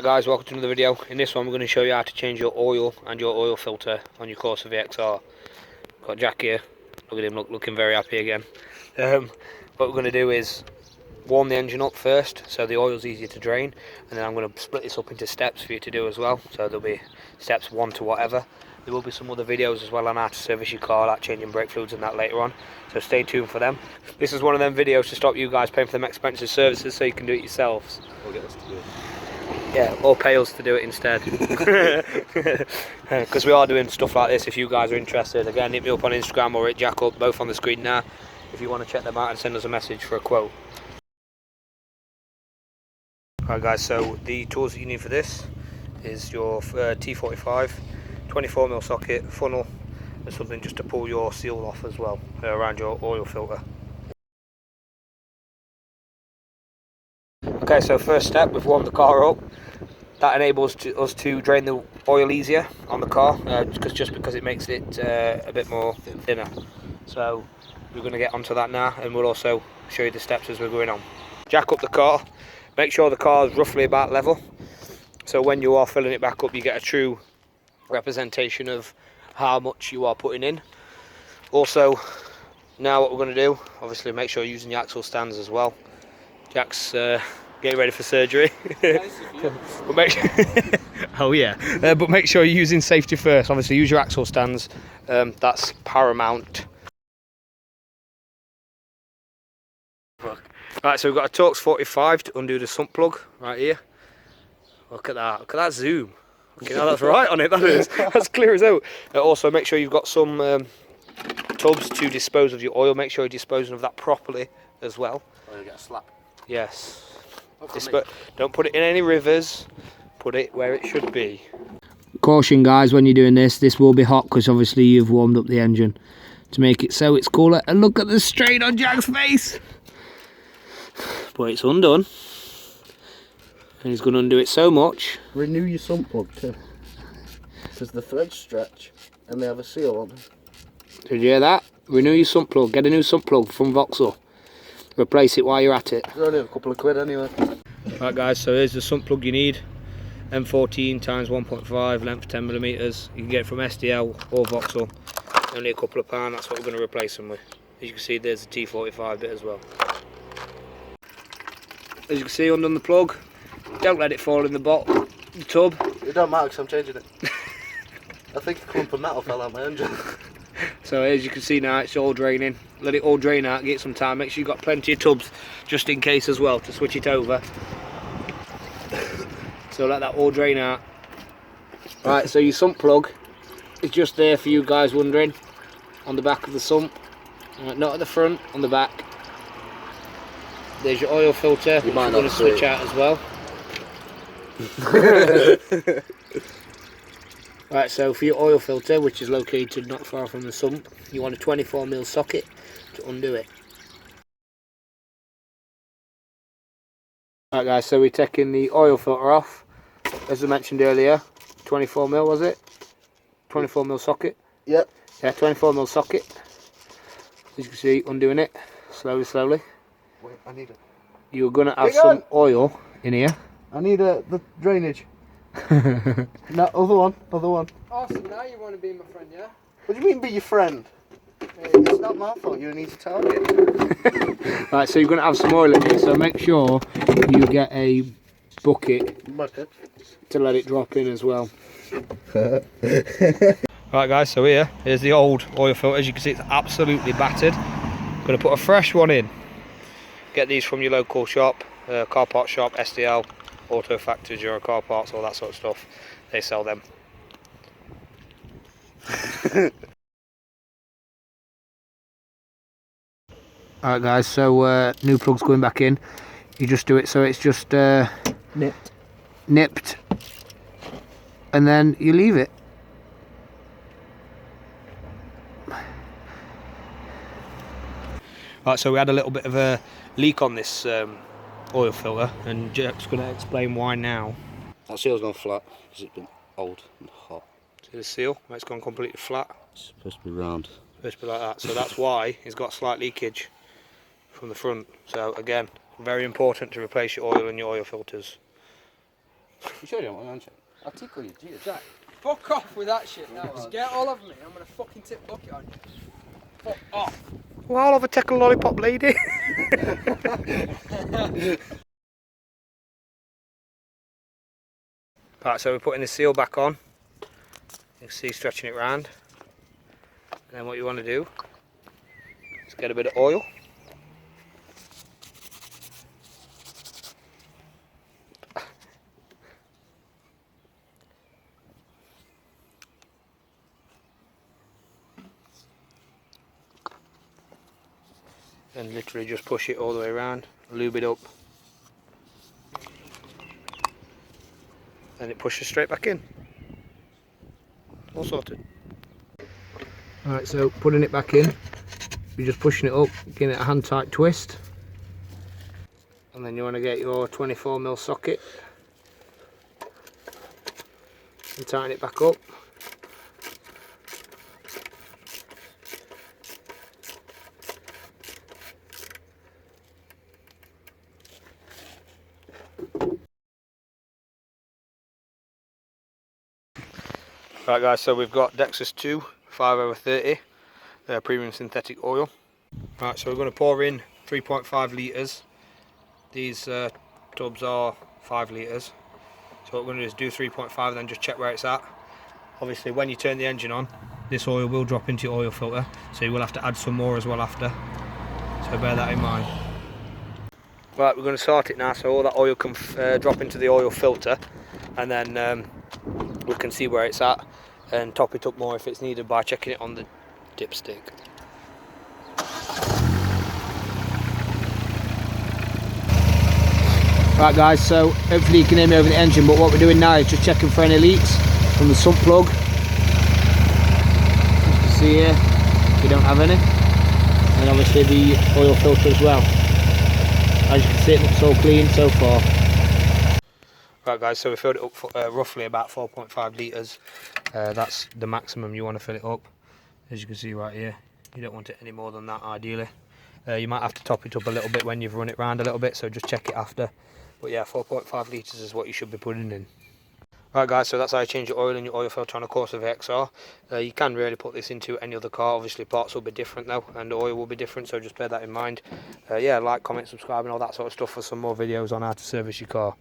Right guys, welcome to another video. In this one we're going to show you how to change your oil and your oil filter on your Corsa VXR. Got Jack here, look at him looking very happy again. What we're going to do is warm the engine up first so the oil's easier to drain, and then I'm going to split this up into steps for you to do as well. So there'll be steps 1 to whatever. There will be some other videos as well on how to service your car, like changing brake fluids and that later on, so stay tuned for them. This is one of them videos to stop you guys paying for them expensive services so you can do it yourselves. Or get us to do it. Yeah, or pay us to do it instead. Because we are doing stuff like this if you guys are interested. Again, hit me up on Instagram or hit Jack up, both on the screen now, if you want to check them out and send us a message for a quote. Alright guys, so the tools that you need for this is your T45, 24mm socket, funnel, and something just to pull your seal off as well, around your oil filter. Okay, so first step, we've warmed the car up. That enables us to drain the oil easier on the car, just because it makes it a bit more thinner. So we're going to get onto that now, and we'll also show you the steps as we're going on. Jack up the car, make sure the car is roughly about level, so when you are filling it back up you get a true representation of how much you are putting in. Also, now what we're going to do, obviously make sure you're using your axle stands as well. Jack's getting ready for surgery. But make oh yeah, but make sure you're using safety first. Obviously use your axle stands, that's paramount. Right, so we've got a Torx 45 to undo the sump plug right here. Look at that zoom. Okay, now that's right on it, that is. That's clear as out. Also make sure you've got some tubs to dispose of your oil. Make sure you're disposing of that properly as well. Or you get a slap. Yes. Don't put it in any rivers, put it where it should be. Caution guys, when you're doing this will be hot because obviously you've warmed up the engine to make it so it's cooler. And look at the strain on Jack's face. But it's undone. And he's going to undo it so much. Renew your sump plug too. Because the threads stretch and they have a seal on them. Did you hear that? Renew your sump plug. Get a new sump plug from Vauxhall. Replace it while you're at it. It's only a couple of quid anyway. Right guys, so here's the sump plug you need. M14 times 1.5, length 10mm. You can get it from SDL or Vauxhall. Only a couple of pounds, that's what we're going to replace them with. As you can see, there's the T45 bit as well. As you can see, undone the plug. Don't let it fall in the tub. It don't matter because I'm changing it. I think a clump of metal fell out my engine. So as you can see now, it's all draining. Let it all drain out, get some time. Make sure you've got plenty of tubs just in case as well to switch it over. So let that all drain out. Right, so your sump plug is just there for you guys wondering, on the back of the sump. Not at the front, on the back. There's your oil filter, which we're going to switch out as well. Right, so for your oil filter, which is located not far from the sump, you want a 24mm socket to undo it. Right guys, so we're taking the oil filter off. As I mentioned earlier, 24mm was it? 24mm socket? Yep. Yeah, 24mm socket. As you can see, undoing it, slowly. Wait, I need it. You're going to have some oil in here. I need the drainage. No, other one. Oh, so now you want to be my friend, yeah? What do you mean be your friend? It's not my fault, you need to tell me. Right, so you're going to have some oil in here, so make sure you get a bucket to let it drop in as well. Right guys, so here's the old oil filter. As you can see, it's absolutely battered. I'm going to put a fresh one in. Get these from your local shop, car parts shop, SDL, Auto Factors, Euro Car Parts, all that sort of stuff. They sell them. Alright guys, so new plug's going back in. You just do it so it's just nipped, and then you leave it. Right, so we had a little bit of a leak on this oil filter, and Jack's going to explain why now. That seal's gone flat because it's been old and hot. See the seal? It's gone completely flat. It's supposed to be round. It's supposed to be like that, so that's why it's got slight leakage from the front. So again, very important to replace your oil and your oil filters. You sure you don't want me on check? I'll tickle you, Jesus. Jack, fuck off with that shit now. Just get all of me. I'm gonna fucking tip bucket on you. Fuck off. Well, I'll have a tickle lollipop, lady. Right, so we're putting the seal back on. You can see stretching it round. And then what you want to do is get a bit of oil. And literally just push it all the way around, lube it up. And it pushes straight back in. All sorted. Alright, so putting it back in, you're just pushing it up, giving it a hand tight twist. And then you want to get your 24mm socket and tighten it back up. Right guys, so we've got Dexus 2 5/30 premium synthetic oil. Right, so we're going to pour in 3.5 litres. These tubs are 5 litres. So what we're going to do is do 3.5 and then just check where it's at. Obviously when you turn the engine on, this oil will drop into your oil filter, so you will have to add some more as well after. So bear that in mind. Right, we're going to sort it now so all that oil can drop into the oil filter, and then we can see where it's at and top it up more if it's needed by checking it on the dipstick. Right guys, so hopefully you can hear me over the engine, but what we're doing now is just checking for any leaks from the sump plug. As you can see here, we don't have any. And obviously the oil filter as well. As you can see, it looks all clean so far. Right guys, so we filled it up for roughly about 4.5 litres. That's the maximum you want to fill it up. As you can see right here, you don't want it any more than that ideally. You might have to top it up a little bit when you've run it round a little bit, so just check it after. But yeah, 4.5 litres is what you should be putting in. Right guys, so that's how you change your oil in your oil filter on a Corsa VXR. You can really put this into any other car. Obviously parts will be different though, and the oil will be different, so just bear that in mind. Yeah, like, comment, subscribe and all that sort of stuff for some more videos on how to service your car.